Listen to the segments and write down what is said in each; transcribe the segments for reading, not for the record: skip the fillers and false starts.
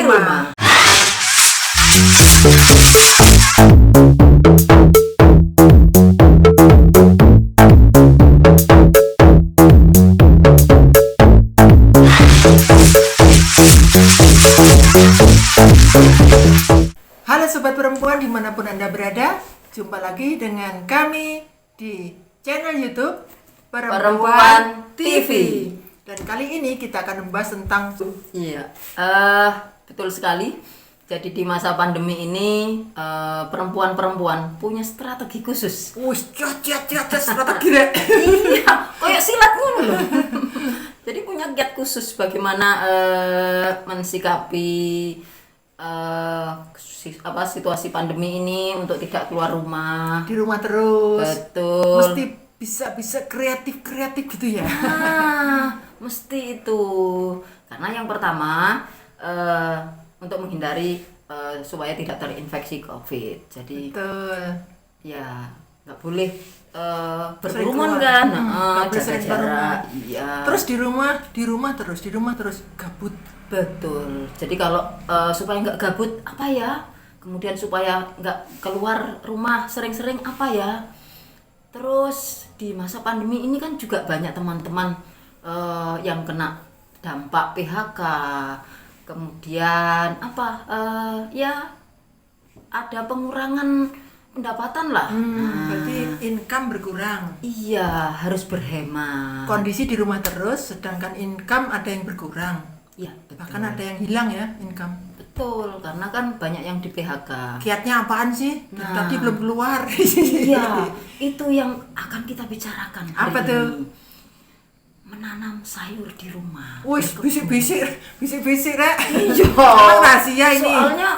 rumah. Halo Sobat Perempuan dimanapun Anda berada, jumpa lagi dengan kami di channel YouTube Perempuan TV. Dan kali ini kita akan membahas tentang Iya, betul sekali. Jadi di masa pandemi ini perempuan-perempuan punya strategi khusus. strategi deh. Iya, kayak silat ngono loh. Jadi punya giat khusus bagaimana mensikapi situasi pandemi ini untuk tidak keluar rumah. Di rumah terus. Betul. Mesti bisa kreatif gitu ya. Mesti itu. Karena yang pertama untuk menghindari supaya tidak terinfeksi COVID. Jadi Betul. ya nggak boleh Sering berkerumun keluar. kan, Nggak boleh jaga sering keluar rumah. jarak. Iya. Terus di rumah terus gabut. Betul. Jadi kalau supaya nggak gabut apa ya? Kemudian supaya nggak keluar rumah sering-sering apa ya? Terus di masa pandemi ini kan juga banyak teman-teman yang kena dampak PHK. Kemudian ya ada pengurangan pendapatan lah. Berarti income berkurang. Iya, harus berhemat. Kondisi di rumah terus, sedangkan income ada yang berkurang. Iya, betul. Bahkan ada yang hilang ya income. Betul, karena kan banyak yang di PHK. Kiatnya apaan sih? Nah. Tadi belum keluar. Iya, itu yang akan kita bicarakan hari Apa tuh? ini. Menanam sayur di rumah. Wih, bisik-bisik rek. Iya. Emang rahasia ini. Soalnya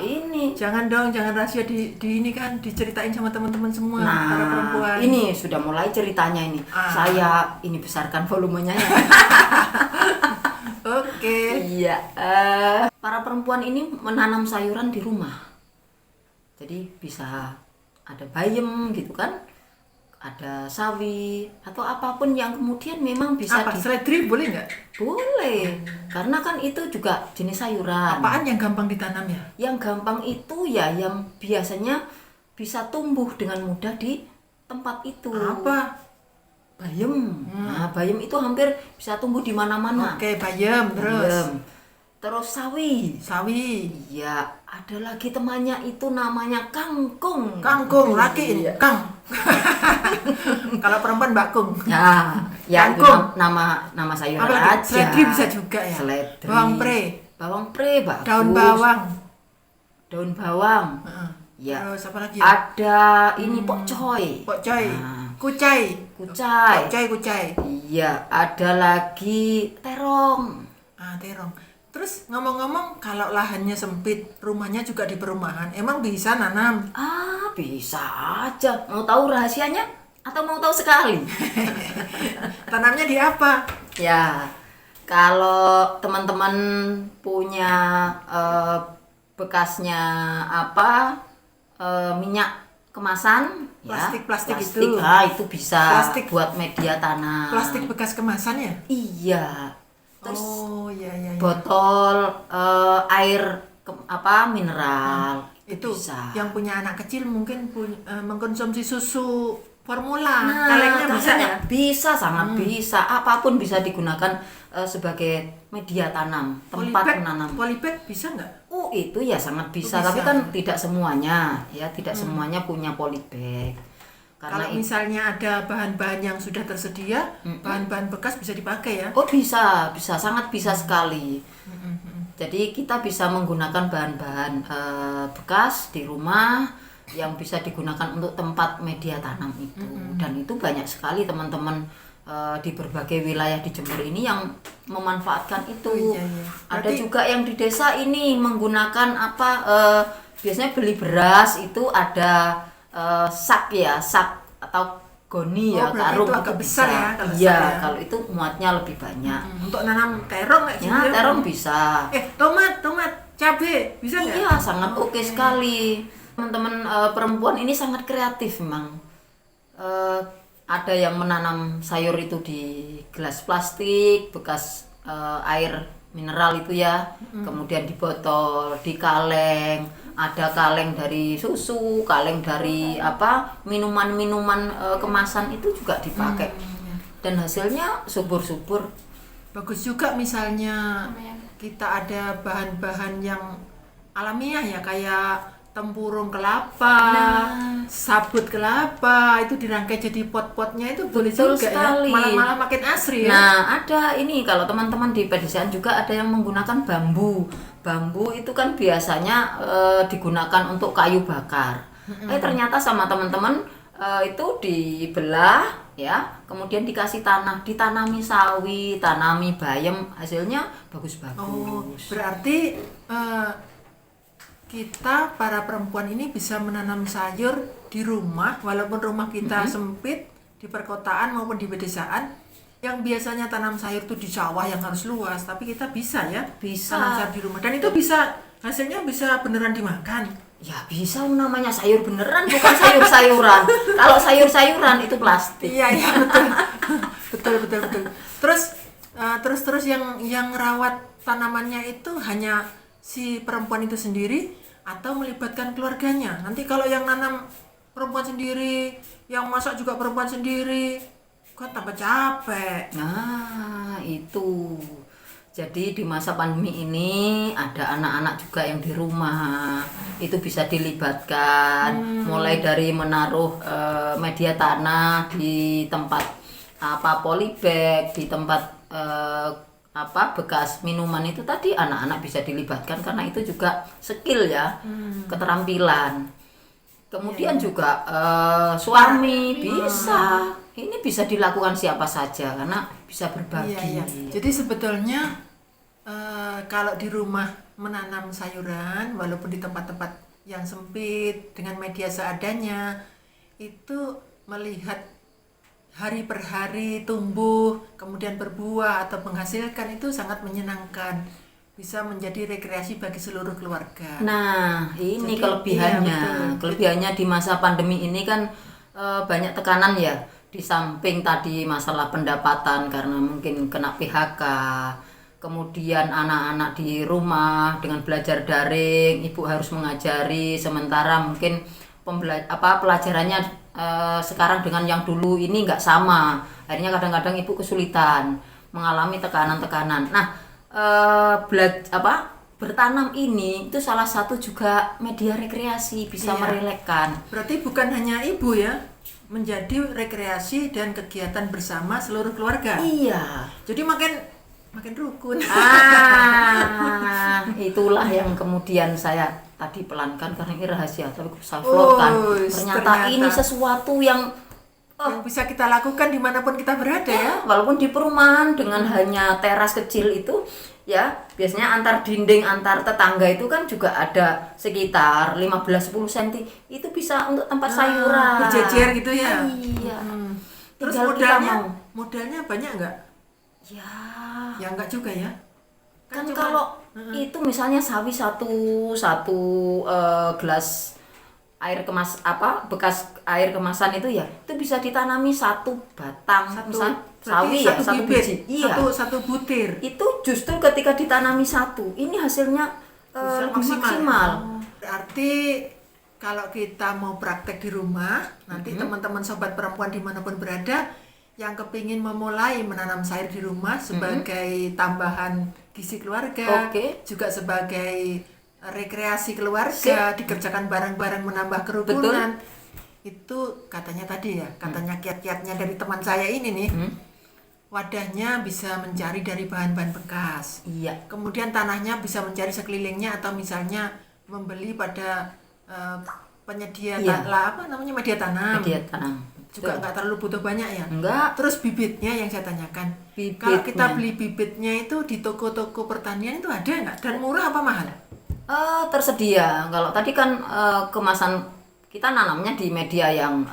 ini. Jangan dong, jangan rahasia di ini kan diceritain sama teman-teman semua para Nah, perempuan. ini sudah mulai ceritanya ini. Saya ini besarkan volumenya ya. Oke. Iya, para perempuan ini menanam sayuran di rumah. Jadi bisa ada bayam gitu kan, ada sawi atau apapun yang kemudian memang bisa Apa? Seledri boleh nggak? boleh, karena kan itu juga jenis sayuran. Apaan yang gampang ditanam ya? Yang gampang itu ya yang biasanya bisa tumbuh dengan mudah di tempat itu. Apa? Bayam. Nah, bayam itu hampir bisa tumbuh di mana-mana. Oke, bayam terus. Bayam. Terus sawi. Sawi. Iya, ada lagi temannya itu namanya kangkung. Kangkung laki ini. Iya. Kang. Kalau perempuan bakung. Ya, ya itu Kangkung. nama sayuran Apa aja. lagi? Seledri bisa juga ya. Seledri. Bawang pre. Bawang pre, bagus. Daun bawang. Daun bawang. Heeh. Ya. Terus apa lagi? Ada ini pokcoy. Pokcoy. Nah. Kucai. Kucai. Kucai. Iya, ada lagi terong. Terong. Terus ngomong-ngomong, kalau lahannya sempit, rumahnya juga di perumahan, emang bisa nanam? Bisa aja. Mau tahu rahasianya atau mau tahu sekali? Tanamnya di apa? Ya, kalau teman-teman punya bekasnya minyak kemasan, Plastik ya, itu. itu bisa Plastik. buat media tanam. Plastik bekas kemasan ya? Iya. Terus Iya. botol air mineral Itu bisa. yang punya anak kecil mungkin mengkonsumsi susu formula. Nah, Kalengnya bisa ya? Bisa, sangat bisa. Apapun bisa digunakan sebagai media tanam, tempat menanam. Polybag bisa nggak? Itu ya sangat bisa, Bisa. tapi kan tidak semuanya, ya tidak semuanya punya polybag. Karena Kalau misalnya ada bahan-bahan yang sudah tersedia, bahan-bahan bekas bisa dipakai ya? bisa, sangat bisa sekali. Jadi kita bisa menggunakan bahan-bahan bekas di rumah yang bisa digunakan untuk tempat media tanam itu. Dan itu banyak sekali teman-teman di berbagai wilayah di Jember ini yang memanfaatkan itu. Iya. Ada Berarti, juga yang di desa ini menggunakan biasanya beli beras itu ada sak atau goni ya, berarti karung itu agak besar ya kalau iya, sak ya. kalau itu muatnya lebih banyak. untuk nanam terong nggak sih? Ya, terong bisa. Tomat, cabai, bisa nggak? Iya, sangat oke sekali. Teman-teman perempuan ini sangat kreatif memang. Ada yang menanam sayur itu di gelas plastik bekas air mineral itu ya, kemudian di botol, di kaleng, ada kaleng dari susu, kaleng dari minuman-minuman kemasan itu juga dipakai, dan hasilnya subur-subur. Bagus juga misalnya kita ada bahan-bahan yang alamiah ya, kayak tempurung kelapa, sabut kelapa, itu dirangkai jadi pot-potnya, itu boleh Betul juga sekali. ya, malah makin asri ya. Nah, ada ini kalau teman-teman di pedesaan juga ada yang menggunakan bambu. Bambu itu kan biasanya digunakan untuk kayu bakar. Ternyata sama teman-teman itu dibelah ya, kemudian dikasih tanah, ditanami sawi, tanami bayam, hasilnya bagus-bagus. Oh, berarti kita para perempuan ini bisa menanam sayur di rumah, walaupun rumah kita sempit di perkotaan maupun di pedesaan. Yang biasanya tanam sayur tuh di sawah yang harus luas, tapi kita bisa ya, Bisa. tanam sayur di rumah, dan itu bisa hasilnya bisa beneran dimakan. Ya bisa, namanya sayur beneran, bukan sayur-sayuran. Kalau sayur-sayuran itu plastik. Iya betul. betul. Terus yang rawat tanamannya itu hanya si perempuan itu sendiri atau melibatkan keluarganya. Nanti kalau yang nanam perempuan sendiri, yang masak juga perempuan sendiri, kan tambah capek. Nah, itu. Jadi di masa pandemi ini ada anak-anak juga yang di rumah. Itu bisa dilibatkan, mulai dari menaruh media tanah di tempat polybag, di tempat bekas minuman itu tadi, anak-anak bisa dilibatkan karena itu juga skill ya, keterampilan. Kemudian juga suami bisa. Ini bisa dilakukan siapa saja karena bisa berbagi. Iya. Jadi sebetulnya kalau di rumah menanam sayuran, walaupun di tempat-tempat yang sempit dengan media seadanya, itu melihat hari per hari tumbuh, kemudian berbuah atau menghasilkan, itu sangat menyenangkan. Bisa menjadi rekreasi bagi seluruh keluarga. Nah, ini Jadi, kelebihannya. iya, betul. Kelebihannya di masa pandemi ini kan banyak tekanan ya. Di samping tadi masalah pendapatan karena mungkin kena PHK, kemudian anak-anak di rumah dengan belajar daring, ibu harus mengajari, sementara mungkin pelajarannya sekarang dengan yang dulu ini nggak sama. Akhirnya kadang-kadang ibu kesulitan, mengalami tekanan-tekanan. Nah, bertanam ini itu salah satu juga media rekreasi, bisa Iya. merelekkan. Berarti bukan hanya ibu ya, menjadi rekreasi dan kegiatan bersama seluruh keluarga. Iya. Jadi makin rukun. Itulah yang kemudian saya tadi pelankan karena ini rahasia, tapi saya vlogkan. Ternyata ini sesuatu yang yang bisa kita lakukan dimanapun kita berada ya. walaupun di perumahan dengan hanya teras kecil itu ya, biasanya antar dinding antar tetangga itu kan juga ada sekitar 15-10 cm, itu bisa untuk tempat sayuran Berjejer gitu ya. iya. Terus Tinggal kita mau. modalnya banyak nggak? Ya Ya enggak juga ya. kan cuma- kalau itu misalnya sawi satu gelas air bekas air kemasan itu ya, itu bisa ditanami satu batang, misal sawi ya, satu bibit, biji, iya, satu butir. itu justru ketika ditanami satu ini hasilnya Bisa lebih maksimal. Berarti kalau kita mau praktek di rumah, nanti teman-teman sobat perempuan dimanapun berada yang kepingin memulai menanam sayur di rumah sebagai tambahan gizi keluarga, Oke. juga sebagai rekreasi keluarga, dikerjakan bareng-bareng menambah kerukunan. Itu katanya tadi ya, katanya kiat-kiatnya dari teman saya ini nih. Wadahnya bisa mencari dari bahan-bahan bekas. Iya. Kemudian tanahnya bisa mencari sekelilingnya atau misalnya membeli pada penyedia Iya. media tanam. Media tanam. Juga nggak terlalu butuh banyak ya. Enggak. Terus bibitnya yang saya tanyakan. Bibitnya. Kalau kita beli bibitnya itu di toko-toko pertanian itu ada nggak? Dan murah apa mahal? Tersedia. Kalau tadi kan kemasan kita nanamnya di media yang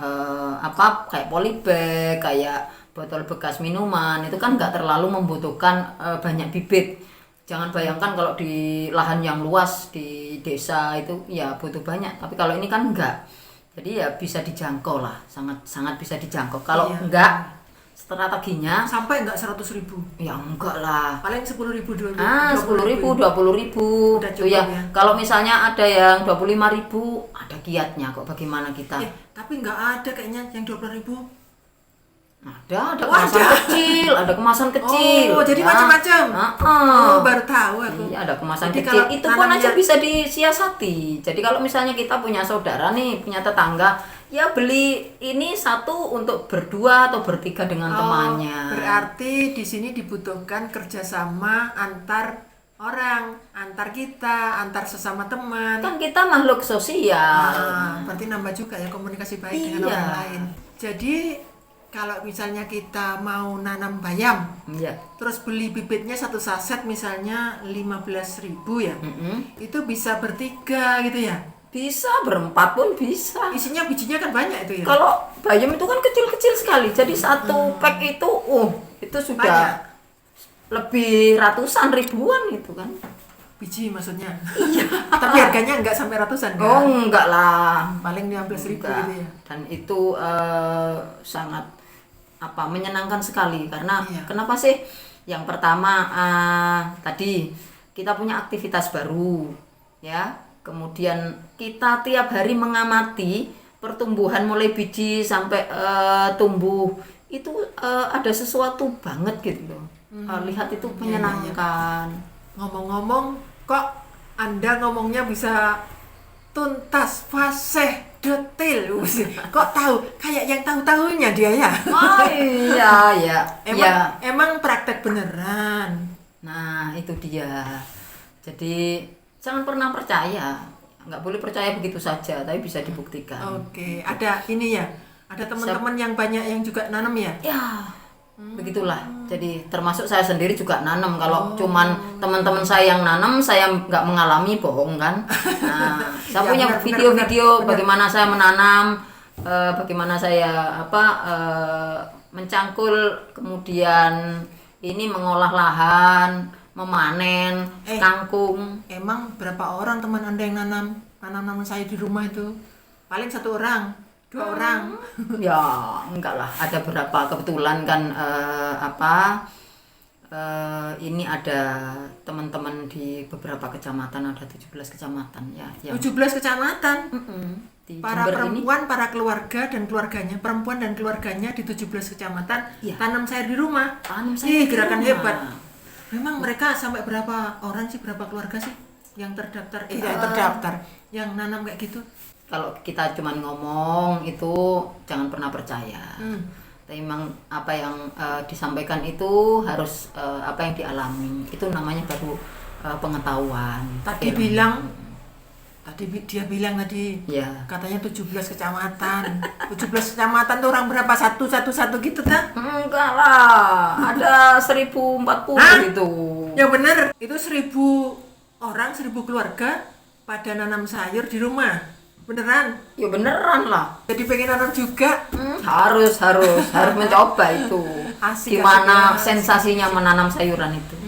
kayak polybag, kayak botol bekas minuman, itu kan nggak terlalu membutuhkan banyak bibit. Jangan bayangkan kalau di lahan yang luas di desa itu ya butuh banyak, tapi kalau ini kan enggak. Jadi ya bisa dijangkau lah, sangat bisa dijangkau. Kalau Iya. enggak strateginya. Sampai enggak 100.000? Ya enggak lah. Paling 10.000 dulu. 10.000, 20.000. Udah Itu cukup ya. ya. Kalau misalnya ada yang 25.000, ada kiatnya kok bagaimana kita. Tapi enggak ada kayaknya yang 20.000. Ada kemasan kecil, ada kemasan kecil. Oh, jadi ya. macam-macam. Oh, baru tahu aku. Iya, ada kemasan Jadi kecil. kalau Itu pun aja nanamnya- bisa disiasati. Jadi kalau misalnya kita punya saudara nih, punya tetangga, ya beli ini satu untuk berdua atau bertiga dengan temannya. Berarti di sini dibutuhkan kerjasama antar orang, antar kita, antar sesama teman. Kan kita makhluk sosial. Berarti nambah juga ya komunikasi baik dengan Iya. orang lain. Jadi kalau misalnya kita mau nanam bayam, Iya. terus beli bibitnya satu saset misalnya 15.000 ya, itu bisa bertiga gitu ya. Bisa berempat pun bisa. Isinya bijinya kan banyak itu ya. Kalau bayam itu kan kecil-kecil sekali. Jadi satu pack itu, itu sudah Banyak. lebih ratusan ribuan itu kan. Biji maksudnya. Tapi harganya enggak sampai ratusan kan? Oh enggak lah. Paling 15.000 Enggak. gitu ya. Dan itu sangat menyenangkan sekali karena Iya. kenapa sih? Yang pertama tadi kita punya aktivitas baru, ya. Kemudian kita tiap hari mengamati pertumbuhan mulai biji sampai tumbuh itu ada sesuatu banget gitu loh. Lihat itu menyenangkan. Ngomong-ngomong, kok Anda ngomongnya bisa tuntas, fasih, detail. Kok tahu? Kayak yang tahu-tahunya dia ya. Oh iya ya. Emang praktek beneran. Nah itu dia. Jadi jangan pernah percaya. Nggak boleh percaya begitu saja, tapi bisa dibuktikan. Oke, ada ini ya. Ada teman-teman yang banyak yang juga nanam ya. Ya, begitulah. Jadi termasuk saya sendiri juga nanam. Kalau cuman teman-teman saya yang nanam, saya nggak mengalami, bohong kan. Nah, saya Ya, punya benar, video-video benar. bagaimana saya menanam, bagaimana saya mencangkul, kemudian ini mengolah lahan, memanen kangkung. Emang berapa orang teman Anda yang nanam sayur di rumah itu? Paling 1 orang, 2 orang. Ya enggak lah, ada berapa kebetulan kan ini ada teman-teman di beberapa kecamatan, ada 17 kecamatan ya yang 17 kecamatan. di Para Jember ini. perempuan, para keluarga dan keluarganya, perempuan dan keluarganya di 17 kecamatan Iya. tanam sayur di rumah. Tanam sayur di Gerakan rumah. hebat. Memang mereka sampai berapa orang sih, berapa keluarga sih yang terdaftar? Yang terdaftar, yang nanam kayak gitu. Kalau kita cuma ngomong itu jangan pernah percaya. Tapi memang apa yang disampaikan itu harus apa yang dialami. Itu namanya baru pengetahuan. Tadi dia bilang tadi Ya. katanya 17 kecamatan. 17 kecamatan tuh orang berapa? Satu gitu kan? Enggak lah, ada 1040 gitu. Ya bener, itu 1.000 orang, 1.000 keluarga pada nanam sayur di rumah. Beneran? Ya beneran lah. Jadi pengen nanam juga. Harus mencoba itu. Asik, Gimana asik. sensasinya menanam sayuran itu?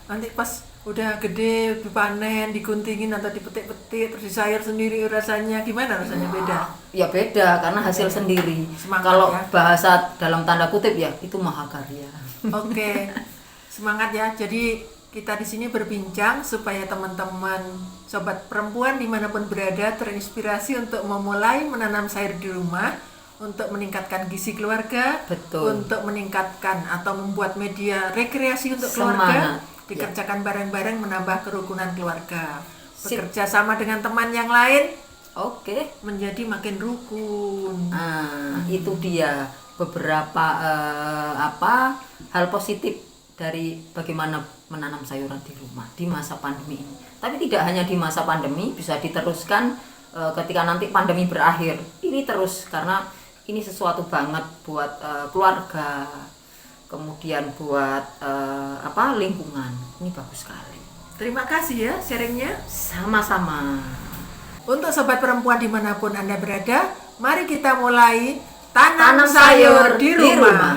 Nanti pas udah gede, dipanen, diguntingin atau dipetik-petik, terus disayur sendiri rasanya gimana? Rasanya beda. Ya beda karena hasil sendiri. Semangat Kalau ya. bahasa dalam tanda kutip ya itu mahakarya. Oke, semangat ya. Jadi kita di sini berbincang supaya teman-teman sobat perempuan dimanapun berada terinspirasi untuk memulai menanam sayur di rumah, untuk meningkatkan gizi keluarga, Betul. untuk meningkatkan atau membuat media rekreasi untuk keluarga, Semangat. dikerjakan bareng-bareng menambah kerukunan keluarga, Sip. bekerja sama dengan teman yang lain Oke. menjadi makin rukun. Itu dia beberapa hal positif dari bagaimana menanam sayuran di rumah di masa pandemi ini. Tapi tidak hanya di masa pandemi, bisa diteruskan ketika nanti pandemi berakhir. Ini terus karena ini sesuatu banget buat keluarga, kemudian buat lingkungan. Ini bagus sekali. Terima kasih ya sharingnya. Sama-sama. Untuk sobat perempuan dimanapun Anda berada, mari kita mulai tanam Tanam sayur sayur di di rumah. rumah.